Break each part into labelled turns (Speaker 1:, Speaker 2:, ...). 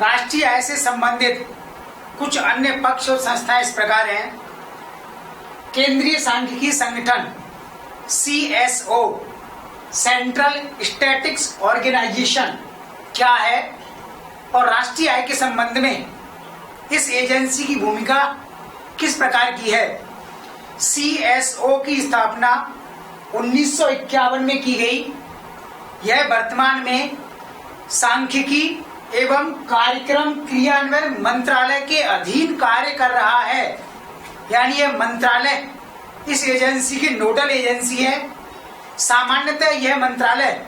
Speaker 1: राष्ट्रीय आय से संबंधित कुछ अन्य पक्ष और संस्थाएं इस प्रकार हैं। केंद्रीय सांख्यिकी संगठन CSO, सेंट्रल स्टैटिस्टिक्स ऑर्गेनाइजेशन क्या है और राष्ट्रीय आय के संबंध में इस एजेंसी की भूमिका किस प्रकार की है। CSO की स्थापना 1951 में की गई। यह वर्तमान में सांख्यिकी एवं कार्यक्रम क्रियान्वयन मंत्रालय के अधीन कार्य कर रहा है। यानी यह मंत्रालय इस एजेंसी की नोडल एजेंसी है। सामान्यतः यह मंत्रालय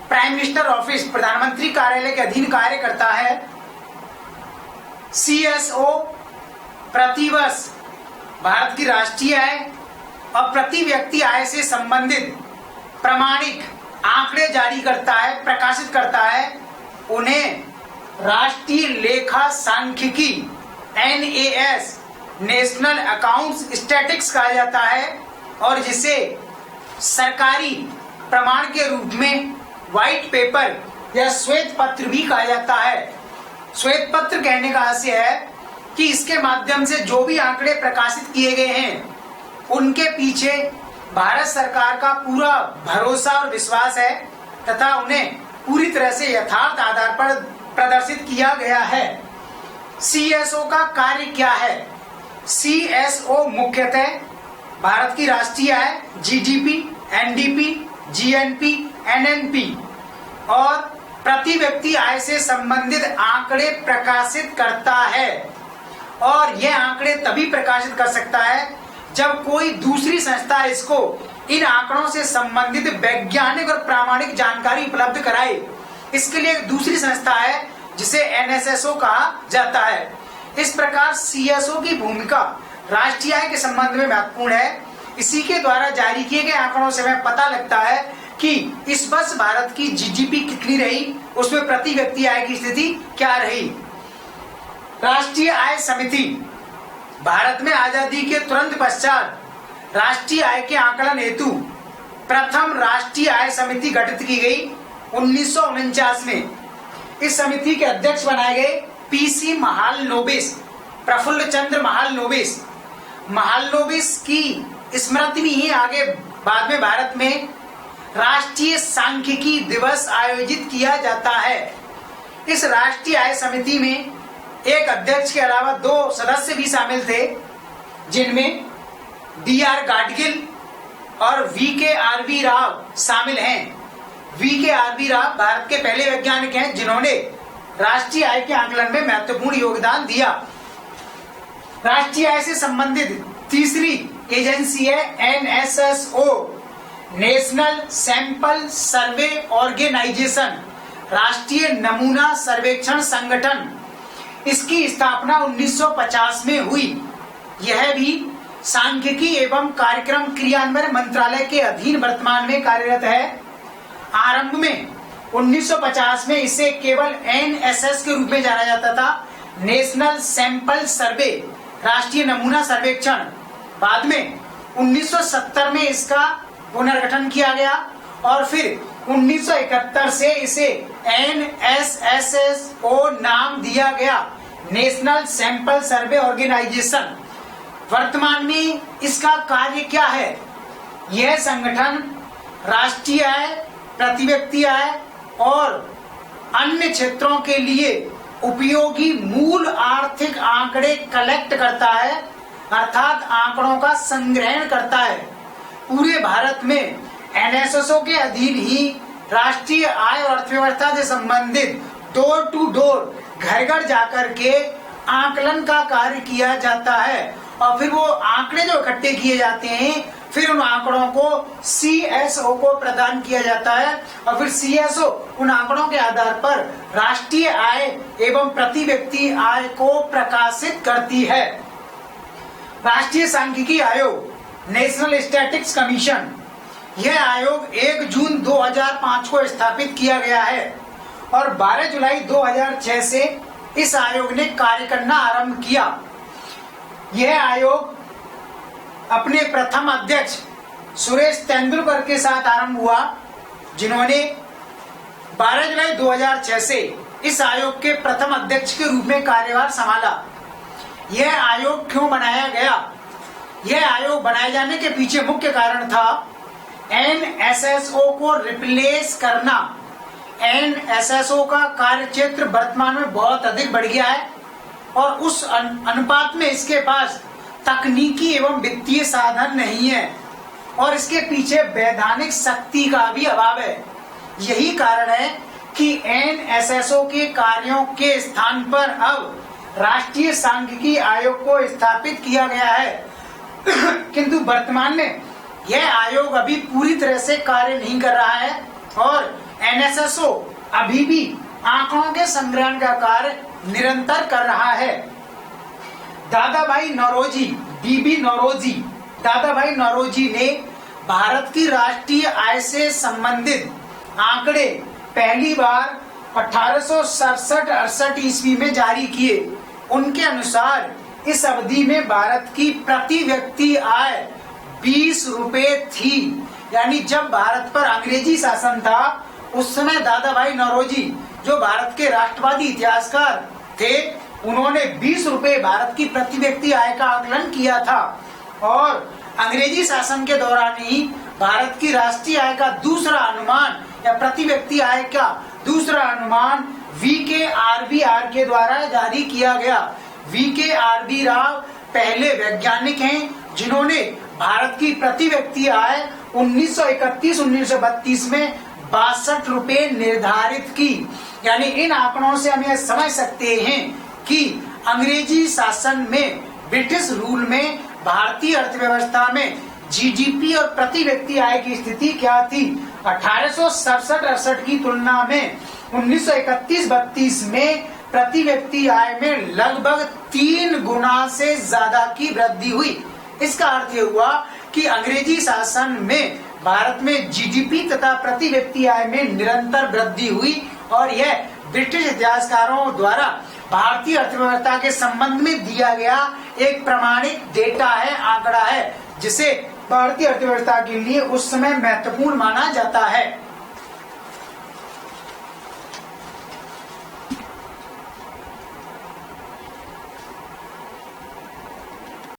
Speaker 1: प्राइम मिनिस्टर ऑफिस, प्रधानमंत्री कार्यालय के अधीन कार्य करता है। CSO प्रतिवर्ष भारत की राष्ट्रीय आय और प्रति व्यक्ति आय से संबंधित प्रामाणिक आंकड़े जारी करता है, प्रकाशित करता है। उन्हें राष्ट्रीय लेखा सांख्यिकी NAS, नेशनल अकाउंट्स स्टैटिस्टिक्स कहा जाता है और जिसे सरकारी प्रमाण के रूप में व्हाइट पेपर या श्वेत पत्र भी कहा जाता है। श्वेत पत्र कहने का आशय है कि इसके माध्यम से जो भी आंकड़े प्रकाशित किए गए हैं उनके पीछे भारत सरकार का पूरा भरोसा और विश्वास है तथा उन्हें पूरी तरह से यथार्थ आधार पर प्रदर्शित किया गया है। CSO का कार्य क्या है? CSO मुख्यतः भारत की राष्ट्रीय आय, GDP, NDP, GNP, NNP और प्रति व्यक्ति आय से संबंधित आंकड़े प्रकाशित करता है। और यह आंकड़े तभी प्रकाशित कर सकता है जब कोई दूसरी संस्था इसको इन आंकड़ों से संबंधित वैज्ञानिक और प्रामाणिक जानकारी उपलब्ध कराए। इसके लिए एक दूसरी संस्था है जिसे NSSO कहा जाता है। इस प्रकार CSO की भूमिका राष्ट्रीय आय के संबंध में महत्वपूर्ण है। इसी के द्वारा जारी किए गए आंकड़ों से हमें पता लगता है कि इस वर्ष भारत की GDP कितनी रही, उसमें प्रति व्यक्ति आय की स्थिति क्या रही। राष्ट्रीय आय समिति भारत में आजादी के तुरंत पश्चात राष्ट्रीय आय के आकलन हेतु प्रथम राष्ट्रीय आय समिति गठित की गई 1949 में। इस समिति के अध्यक्ष बनाए गए PC महालनोबिस, प्रफुल्ल चंद्र महालनोबिस। महालनोबिस की स्मृति में ही आगे बाद में भारत में राष्ट्रीय सांख्यिकी दिवस आयोजित किया जाता है। इस राष्ट्रीय आय समिति में एक अध्यक्ष के अलावा 2 सदस्य भी शामिल थे, जिनमें DR गाडगिल और VKRV राव शामिल हैं। VKRV राव भारत के पहले वैज्ञानिक हैं जिन्होंने राष्ट्रीय आय के आकलन में महत्वपूर्ण योगदान दिया। राष्ट्रीय आय से संबंधित तीसरी एजेंसी है NSSO, national sample survey organisation, राष्ट्रीय नमूना सर्वेक्षण संगठन। इसकी स्थापना 1950 में हुई। यह भी सांख्यिकी एवं कार्यक्रम क्रियान्वयन मंत्रालय के अधीन वर्तमान में कार्यरत है। आरंभ में 1950 में इसे केवल NSS के रूप में जाना जाता था, नेशनल सैंपल सर्वे, राष्ट्रीय नमूना सर्वेक्षण। बाद में 1970 में इसका पुनर्गठन किया गया और फिर 1971 से इसे NSSO नाम दिया गया, नेशनल सैंपल सर्वे ऑर्गेनाइजेशन। वर्तमान में इसका कार्य क्या है? यह संगठन राष्ट्रीय आय, प्रति व्यक्ति आय और अन्य क्षेत्रों के लिए उपयोगी मूल आर्थिक आंकड़े कलेक्ट करता है, अर्थात आंकड़ों का संग्रहण करता है। पूरे भारत में NSSO के अधीन ही राष्ट्रीय आय और अर्थव्यवस्था से संबंधित डोर टू डोर, घर घर जाकर के आकलन का कार्य किया जाता है और फिर वो आंकड़े जो इकट्ठे किए जाते हैं फिर उन आंकड़ों को CSO को प्रदान किया जाता है और फिर CSO उन आंकड़ों के आधार पर राष्ट्रीय आय एवं प्रति व्यक्ति आय को प्रकाशित करती है। राष्ट्रीय सांख्यिकी आयोग, नेशनल स्टैटिस्टिक्स कमीशन, यह आयोग 1 जून 2005 को स्थापित किया गया है और 12 जुलाई 2006 से इस आयोग ने कार्य करना आरंभ किया। यह आयोग अपने प्रथम अध्यक्ष सुरेश तेंदुलकर के साथ आरंभ हुआ, जिन्होंने 12 जुलाई 2006 से इस आयोग के प्रथम अध्यक्ष के रूप में कार्यभार संभाला। यह आयोग क्यों बनाया गया? यह आयोग बनाए जाने के पीछे मुख्य कारण था एनएसएसओ को रिप्लेस करना। एनएसएसओ का कार्य क्षेत्र वर्तमान में बहुत अधिक बढ़ गया है और उस अनुपात में इसके पास तकनीकी एवं वित्तीय साधन नहीं है और इसके पीछे वैधानिक शक्ति का भी अभाव है। यही कारण है कि एनएसएसओ के कार्यों के स्थान पर अब राष्ट्रीय सांख्यिकी आयोग को स्थापित किया गया है। किंतु वर्तमान में यह आयोग अभी पूरी तरह से कार्य नहीं कर रहा है और एनएसएसओ अभी भी आंकड़ों के संग्रहण का कार्य निरंतर कर रहा है। दादाभाई नौरोजी, डीबी नौरोजी, दादाभाई नौरोजी ने भारत की राष्ट्रीय आय से संबंधित आंकड़े पहली बार 1867-68 ईस्वी में जारी किए। उनके अनुसार इस अवधि में भारत की प्रति व्यक्ति आय 20 रुपए थी। यानी जब भारत पर अंग्रेजी शासन था उस समय दादाभाई नौरोजी जो भारत के राष्ट्रवादी इतिहासकार थे, उन्होंने 20 रुपए भारत की प्रति व्यक्ति आय का आकलन किया था और अंग्रेजी शासन के दौरान ही भारत की राष्ट्रीय आय का दूसरा अनुमान या प्रति व्यक्ति आय का दूसरा अनुमान VKRB-R के द्वारा जारी किया गया। VKRB राव पहले वैज्ञानिक हैं जिन्होंने भारत की प्रति व्यक्ति आय 1931-1932 में 62 रुपए निर्धारित की। यानी इन आंकड़ों से हम यह समझ सकते हैं कि अंग्रेजी शासन में, ब्रिटिश रूल में भारतीय अर्थव्यवस्था में जीडीपी और प्रति व्यक्ति आय की स्थिति क्या थी। 1867-68 की तुलना में 1931-32 में प्रति व्यक्ति आय में लगभग 3 गुना से ज्यादा की वृद्धि हुई। इसका अर्थ यह हुआ कि अंग्रेजी शासन में भारत में जीडीपी तथा प्रति व्यक्ति आय में निरंतर वृद्धि हुई और यह ब्रिटिश इतिहासकारों द्वारा भारतीय अर्थव्यवस्था के संबंध में दिया गया एक प्रमाणित डेटा है, आंकड़ा है, जिसे भारतीय अर्थव्यवस्था के लिए उस समय महत्वपूर्ण माना जाता है।